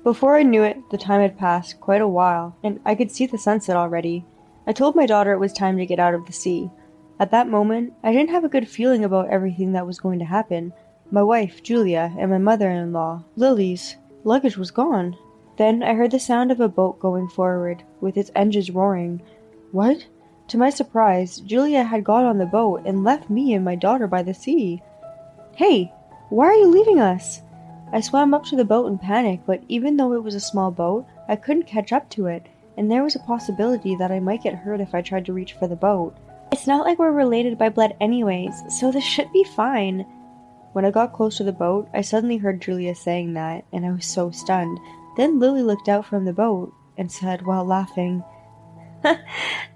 Before I knew it, the time had passed quite a while, and I could see the sunset already. I told my daughter it was time to get out of the sea. At that moment, I didn't have a good feeling about everything that was going to happen. My wife, Julia, and my mother-in-law, Lily's luggage was gone. Then I heard the sound of a boat going forward, with its engines roaring. What? To my surprise, Julia had got on the boat and left me and my daughter by the sea. Hey, why are you leaving us? I swam up to the boat in panic, but even though it was a small boat, I couldn't catch up to it, and there was a possibility that I might get hurt if I tried to reach for the boat. It's not like we're related by blood anyways, so this should be fine. When I got close to the boat, I suddenly heard Julia saying that, and I was so stunned. Then Lily looked out from the boat and said, while laughing,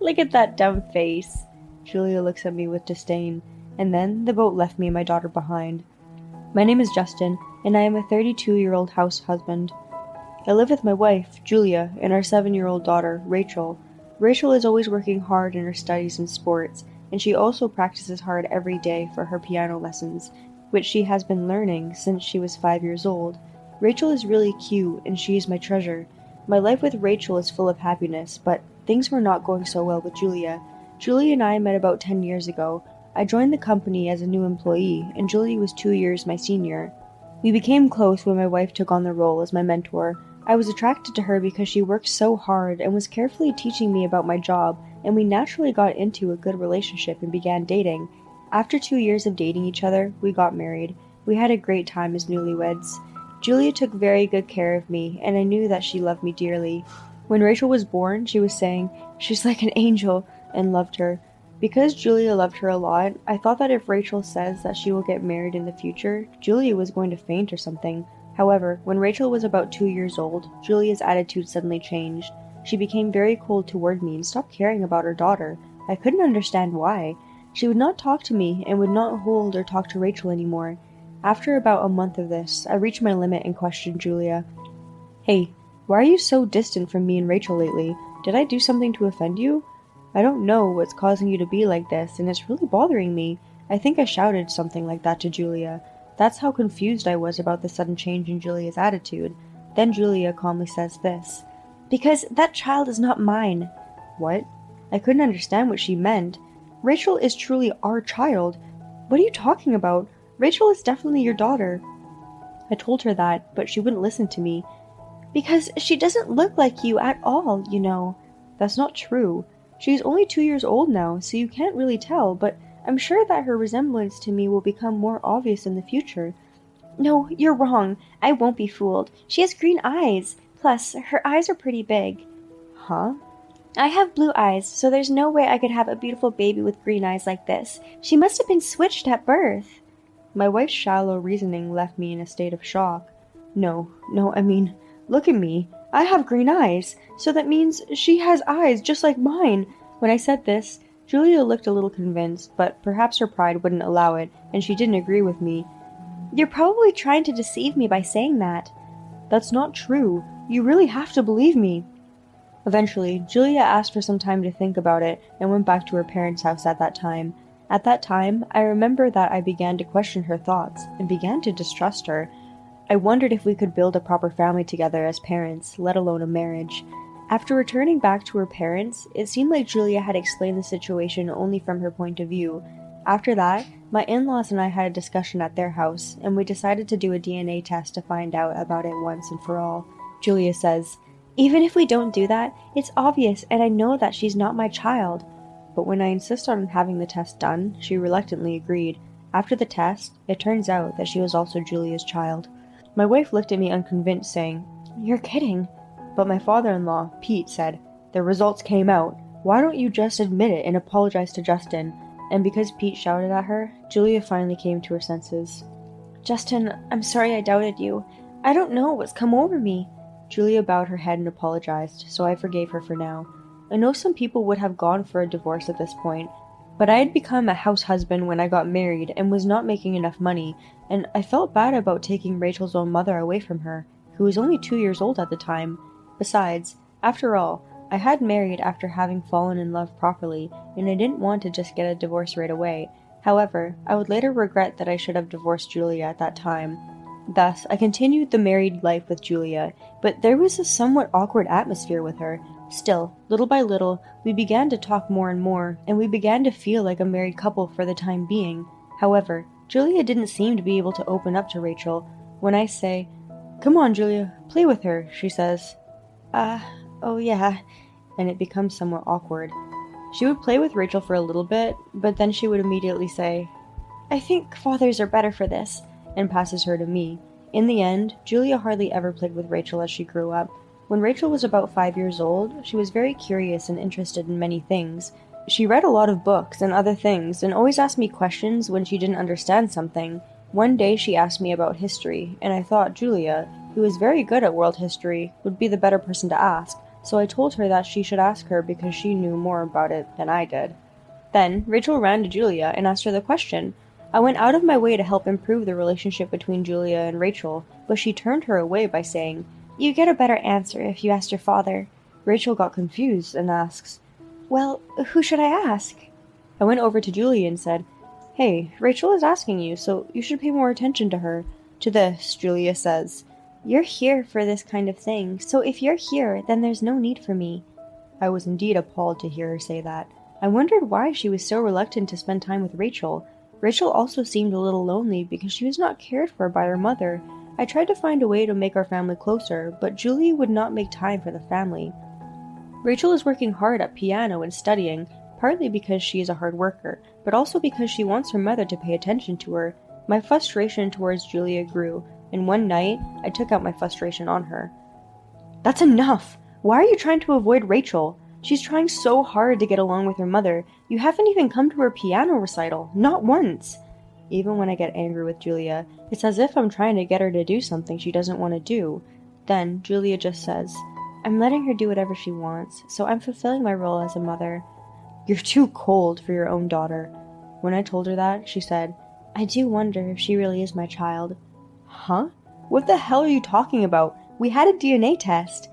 "Look at that dumb face." Julia looks at me with disdain, and then the boat left me and my daughter behind. My name is Justin, and I am a 32-year-old house husband. I live with my wife, Julia, and our 7-year-old daughter, Rachel. Rachel is always working hard in her studies and sports, and she also practices hard every day for her piano lessons, which she has been learning since she was 5 years old. Rachel is really cute, and she is my treasure. My life with Rachel is full of happiness, but things were not going so well with Julia. Julia and I met about 10 years ago. I joined the company as a new employee, and Julia was 2 years my senior. We became close when my wife took on the role as my mentor. I was attracted to her because she worked so hard and was carefully teaching me about my job, and we naturally got into a good relationship and began dating. After 2 years of dating each other, we got married. We had a great time as newlyweds. Julia took very good care of me, and I knew that she loved me dearly. When Rachel was born, she was saying, "She's like an angel," and loved her. Because Julia loved her a lot, I thought that if Rachel says that she will get married in the future, Julia was going to faint or something. However, when Rachel was about 2 years old, Julia's attitude suddenly changed. She became very cold toward me and stopped caring about her daughter. I couldn't understand why. She would not talk to me and would not hold or talk to Rachel anymore. After about a month of this, I reached my limit and questioned Julia. "Hey, why are you so distant from me and Rachel lately? Did I do something to offend you? I don't know what's causing you to be like this, and it's really bothering me." I think I shouted something like that to Julia. That's how confused I was about the sudden change in Julia's attitude. Then Julia calmly says this, "Because that child is not mine." What? I couldn't understand what she meant. Rachel is truly our child. What are you talking about? Rachel is definitely your daughter. I told her that, but she wouldn't listen to me. "Because she doesn't look like you at all, you know." That's not true. She's only 2 years old now, so you can't really tell, but I'm sure that her resemblance to me will become more obvious in the future. "No, you're wrong. I won't be fooled. She has green eyes. Plus, her eyes are pretty big." Huh? "I have blue eyes, so there's no way I could have a beautiful baby with green eyes like this. She must have been switched at birth." My wife's shallow reasoning left me in a state of shock. No, look at me. I have green eyes, so that means she has eyes just like mine. When I said this, Julia looked a little convinced, but perhaps her pride wouldn't allow it, and she didn't agree with me. "You're probably trying to deceive me by saying that." "That's not true. You really have to believe me." Eventually, Julia asked for some time to think about it and went back to her parents' house at that time. At that time, I remember that I began to question her thoughts and began to distrust her. I wondered if we could build a proper family together as parents, let alone a marriage. After returning back to her parents, it seemed like Julia had explained the situation only from her point of view. After that, my in-laws and I had a discussion at their house, and we decided to do a DNA test to find out about it once and for all. Julia says, "Even if we don't do that, it's obvious and I know that she's not my child." But when I insist on having the test done, she reluctantly agreed. After the test, it turns out that she was also Julia's child. My wife looked at me unconvinced, saying, "You're kidding." But my father-in-law, Pete, said, "The results came out. Why don't you just admit it and apologize to Justin?" And because Pete shouted at her, Julia finally came to her senses. "Justin, I'm sorry I doubted you. I don't know what's come over me." Julia bowed her head and apologized, so I forgave her for now. I know some people would have gone for a divorce at this point, but I had become a house husband when I got married and was not making enough money, and I felt bad about taking Rachel's own mother away from her, who was only 2 years old at the time. Besides, after all, I had married after having fallen in love properly, and I didn't want to just get a divorce right away. However, I would later regret that I should have divorced Julia at that time. Thus, I continued the married life with Julia, but there was a somewhat awkward atmosphere with her. Still, little by little, we began to talk more and more, and we began to feel like a married couple for the time being. However, Julia didn't seem to be able to open up to Rachel. When I say, "Come on, Julia, play with her," she says, oh yeah, and it becomes somewhat awkward. She would play with Rachel for a little bit, but then she would immediately say, "I think fathers are better for this," and passes her to me. In the end, Julia hardly ever played with Rachel as she grew up. When Rachel was about 5 years old, she was very curious and interested in many things. She read a lot of books and other things, and always asked me questions when she didn't understand something. One day she asked me about history, and I thought Julia, who is very good at world history, would be the better person to ask, so I told her that she should ask her because she knew more about it than I did. Then, Rachel ran to Julia and asked her the question. I went out of my way to help improve the relationship between Julia and Rachel, but she turned her away by saying, "You get a better answer if you ask your father." Rachel got confused and asks, "Well, who should I ask?" I went over to Julia and said, "Hey, Rachel is asking you, so you should pay more attention to her." To this, Julia says, "You're here for this kind of thing, so if you're here, then there's no need for me." I was indeed appalled to hear her say that. I wondered why she was so reluctant to spend time with Rachel. Rachel also seemed a little lonely because she was not cared for by her mother. I tried to find a way to make our family closer, but Julie would not make time for the family. Rachel is working hard at piano and studying, partly because she is a hard worker, but also because she wants her mother to pay attention to her. My frustration towards Julia grew, and one night, I took out my frustration on her. "That's enough! Why are you trying to avoid Rachel? She's trying so hard to get along with her mother. You haven't even come to her piano recital, not once." Even when I get angry with Julia, it's as if I'm trying to get her to do something she doesn't want to do. Then, Julia just says, "I'm letting her do whatever she wants, so I'm fulfilling my role as a mother." "You're too cold for your own daughter." When I told her that, she said, "I do wonder if she really is my child." Huh? What the hell are you talking about? We had a DNA test.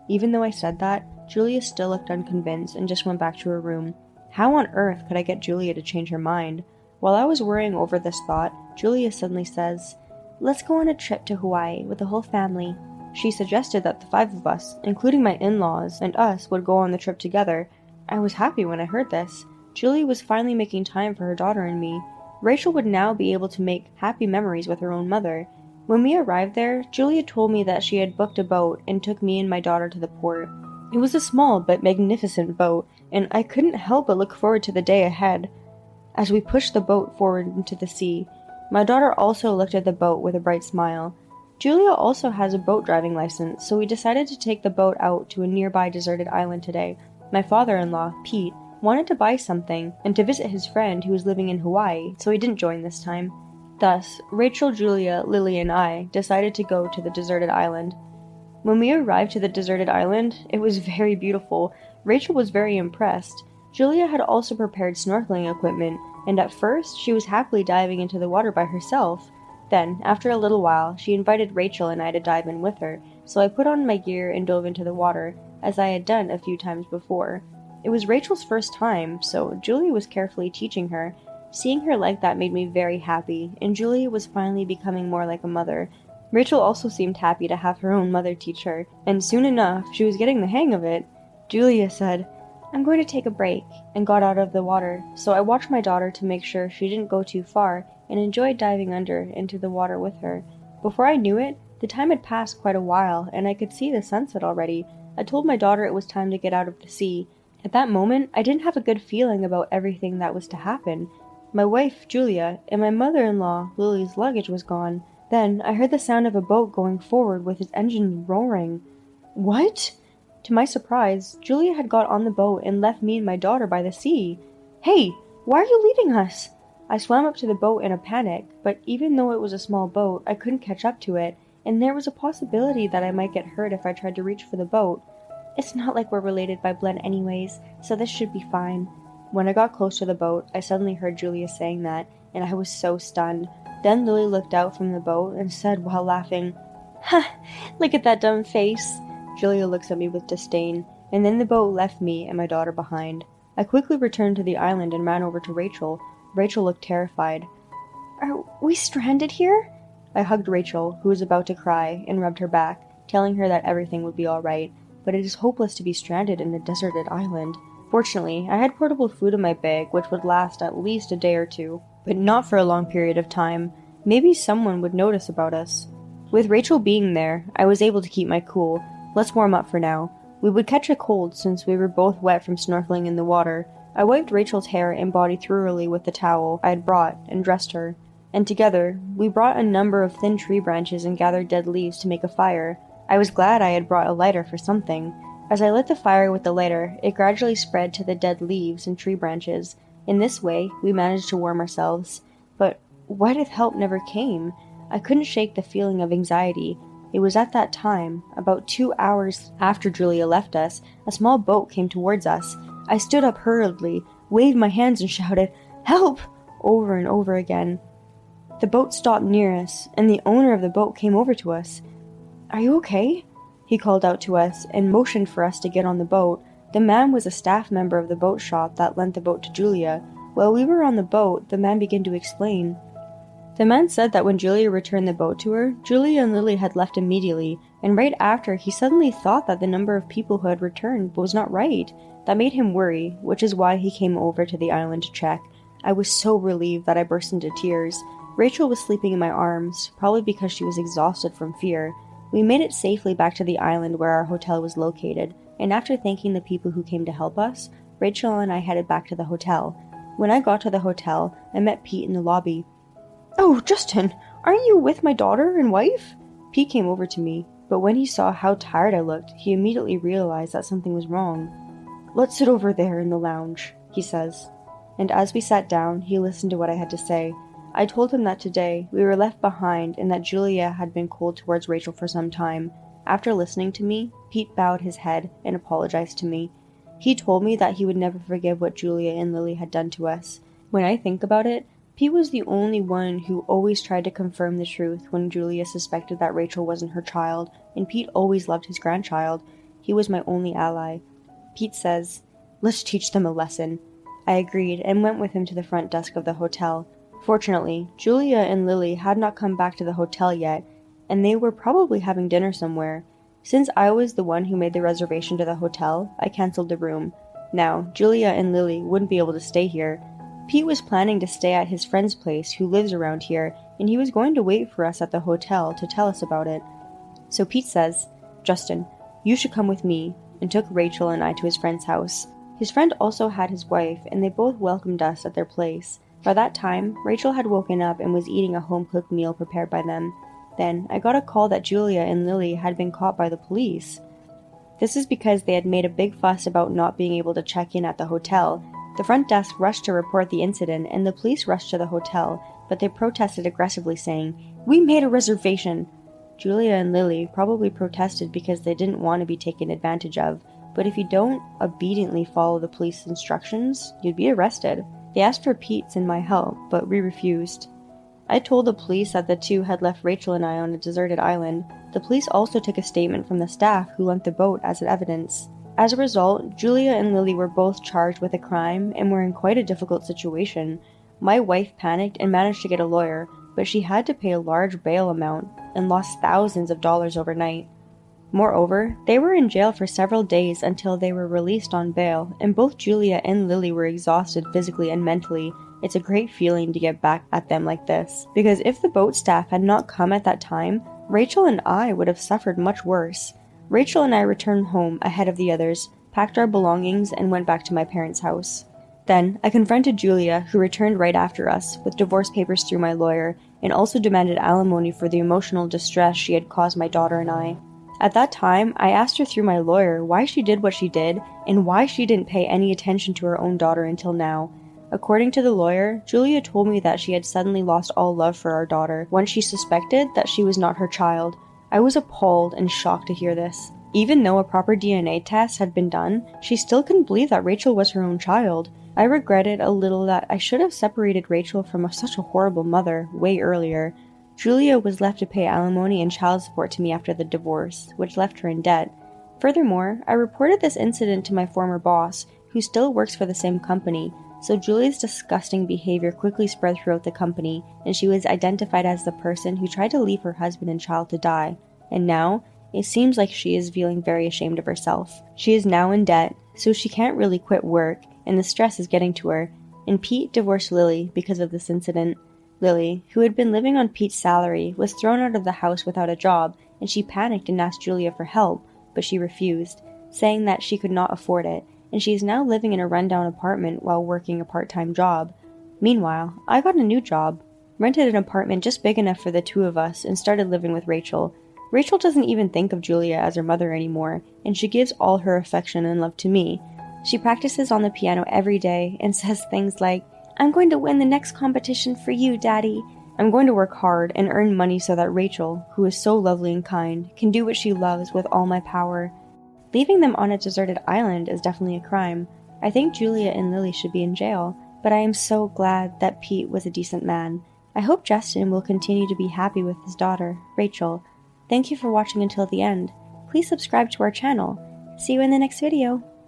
Even though I said that, Julia still looked unconvinced and just went back to her room. How on earth could I get Julia to change her mind? While I was worrying over this thought, Julia suddenly says, "Let's go on a trip to Hawaii with the whole family." She suggested that the 5 of us, including my in-laws and us, would go on the trip together. I was happy when I heard this. Julia was finally making time for her daughter and me. Rachel would now be able to make happy memories with her own mother. When we arrived there, Julia told me that she had booked a boat and took me and my daughter to the port. It was a small but magnificent boat, and I couldn't help but look forward to the day ahead. As we pushed the boat forward into the sea, my daughter also looked at the boat with a bright smile. Julia also has a boat driving license, so we decided to take the boat out to a nearby deserted island today. My father-in-law, Pete, wanted to buy something and to visit his friend who was living in Hawaii, so he didn't join this time. Thus, Rachel, Julia, Lily, and I decided to go to the deserted island. When we arrived to the deserted island, it was very beautiful. Rachel was very impressed. Julia had also prepared snorkeling equipment, and at first, she was happily diving into the water by herself. Then, after a little while, she invited Rachel and I to dive in with her, so I put on my gear and dove into the water, as I had done a few times before. It was Rachel's first time, so Julia was carefully teaching her. Seeing her like that made me very happy, and Julia was finally becoming more like a mother. Rachel also seemed happy to have her own mother teach her, and soon enough, she was getting the hang of it. Julia said, "I'm going to take a break," and got out of the water, so I watched my daughter to make sure she didn't go too far, and enjoyed diving under into the water with her. Before I knew it, the time had passed quite a while, and I could see the sunset already. I told my daughter it was time to get out of the sea. At that moment, I didn't have a good feeling about everything that was to happen. My wife, Julia, and my mother-in-law, Lily's luggage was gone. Then I heard the sound of a boat going forward with its engine roaring. What? To my surprise, Julia had got on the boat and left me and my daughter by the sea. "Hey, why are you leaving us?" I swam up to the boat in a panic, but even though it was a small boat, I couldn't catch up to it, and there was a possibility that I might get hurt if I tried to reach for the boat. "It's not like we're related by blood anyways, so this should be fine." When I got close to the boat, I suddenly heard Julia saying that, and I was so stunned. Then Lily looked out from the boat and said while laughing, "Ha! Look at that dumb face." Julia looks at me with disdain, and then the boat left me and my daughter behind. I quickly returned to the island and ran over to Rachel. Rachel looked terrified. "Are we stranded here?" I hugged Rachel, who was about to cry, and rubbed her back, telling her that everything would be alright, but it is hopeless to be stranded in a deserted island. Fortunately, I had portable food in my bag which would last at least a day or two, but not for a long period of time. Maybe someone would notice about us. With Rachel being there, I was able to keep my cool. Let's warm up for now. We would catch a cold since we were both wet from snorkeling in the water. I wiped Rachel's hair and body thoroughly with the towel I had brought and dressed her. And together, we brought a number of thin tree branches and gathered dead leaves to make a fire. I was glad I had brought a lighter for something. As I lit the fire with the lighter, it gradually spread to the dead leaves and tree branches. In this way, we managed to warm ourselves. But what if help never came? I couldn't shake the feeling of anxiety. It was at that time, about 2 hours after Julia left us, a small boat came towards us. I stood up hurriedly, waved my hands and shouted, "Help!" over and over again. The boat stopped near us, and the owner of the boat came over to us. "Are you okay?" He called out to us and motioned for us to get on the boat. The man was a staff member of the boat shop that lent the boat to Julia. While we were on the boat, the man began to explain. The man said that when Julia returned the boat to her, Julia and Lily had left immediately, and right after he suddenly thought that the number of people who had returned was not right. That made him worry, which is why he came over to the island to check. I was so relieved that I burst into tears. Rachel was sleeping in my arms, probably because she was exhausted from fear. We made it safely back to the island where our hotel was located, and after thanking the people who came to help us, Rachel and I headed back to the hotel. When I got to the hotel, I met Pete in the lobby. "Oh, Justin, aren't you with my daughter and wife?" Pete came over to me, but when he saw how tired I looked, he immediately realized that something was wrong. "Let's sit over there in the lounge," he says. And as we sat down, he listened to what I had to say. I told him that today we were left behind and that Julia had been cold towards Rachel for some time. After listening to me, Pete bowed his head and apologized to me. He told me that he would never forgive what Julia and Lily had done to us. When I think about it, Pete was the only one who always tried to confirm the truth when Julia suspected that Rachel wasn't her child, and Pete always loved his grandchild. He was my only ally. Pete says, "Let's teach them a lesson." I agreed and went with him to the front desk of the hotel. Fortunately, Julia and Lily had not come back to the hotel yet, and they were probably having dinner somewhere. Since I was the one who made the reservation to the hotel, I cancelled the room. Now, Julia and Lily wouldn't be able to stay here. Pete was planning to stay at his friend's place who lives around here, and he was going to wait for us at the hotel to tell us about it. So Pete says, "Justin, you should come with me," and took Rachel and I to his friend's house. His friend also had his wife, and they both welcomed us at their place. By that time, Rachel had woken up and was eating a home-cooked meal prepared by them. Then, I got a call that Julia and Lily had been caught by the police. This is because they had made a big fuss about not being able to check in at the hotel. The front desk rushed to report the incident, and the police rushed to the hotel, but they protested aggressively, saying, "We made a reservation!" Julia and Lily probably protested because they didn't want to be taken advantage of, but if you don't obediently follow the police instructions, you'd be arrested. They asked for Pete's and my help, but we refused. I told the police that the two had left Rachel and I on a deserted island. The police also took a statement from the staff who lent the boat as evidence. As a result, Julia and Lily were both charged with a crime and were in quite a difficult situation. My wife panicked and managed to get a lawyer, but she had to pay a large bail amount and lost thousands of dollars overnight. Moreover, they were in jail for several days until they were released on bail, and both Julia and Lily were exhausted physically and mentally. It's a great feeling to get back at them like this, because if the boat staff had not come at that time, Rachel and I would have suffered much worse. Rachel and I returned home ahead of the others, packed our belongings, and went back to my parents' house. Then, I confronted Julia, who returned right after us, with divorce papers through my lawyer, and also demanded alimony for the emotional distress she had caused my daughter and I. At that time, I asked her through my lawyer why she did what she did, and why she didn't pay any attention to her own daughter until now. According to the lawyer, Julia told me that she had suddenly lost all love for our daughter when she suspected that she was not her child. I was appalled and shocked to hear this. Even though a proper DNA test had been done, she still couldn't believe that Rachel was her own child. I regretted a little that I should have separated Rachel from such a horrible mother way earlier. Julia was left to pay alimony and child support to me after the divorce, which left her in debt. Furthermore, I reported this incident to my former boss, who still works for the same company. So Julia's disgusting behavior quickly spread throughout the company, and she was identified as the person who tried to leave her husband and child to die. And now, it seems like she is feeling very ashamed of herself. She is now in debt, so she can't really quit work, and the stress is getting to her. And Pete divorced Lily because of this incident. Lily, who had been living on Pete's salary, was thrown out of the house without a job, and she panicked and asked Julia for help, but she refused, saying that she could not afford it, and she is now living in a rundown apartment while working a part-time job. Meanwhile, I got a new job, rented an apartment just big enough for the two of us, and started living with Rachel. Rachel doesn't even think of Julia as her mother anymore, and she gives all her affection and love to me. She practices on the piano every day and says things like, "I'm going to win the next competition for you, Daddy." I'm going to work hard and earn money so that Rachel, who is so lovely and kind, can do what she loves with all my power. Leaving them on a deserted island is definitely a crime. I think Julia and Lily should be in jail, but I am so glad that Pete was a decent man. I hope Justin will continue to be happy with his daughter, Rachel. Thank you for watching until the end. Please subscribe to our channel. See you in the next video.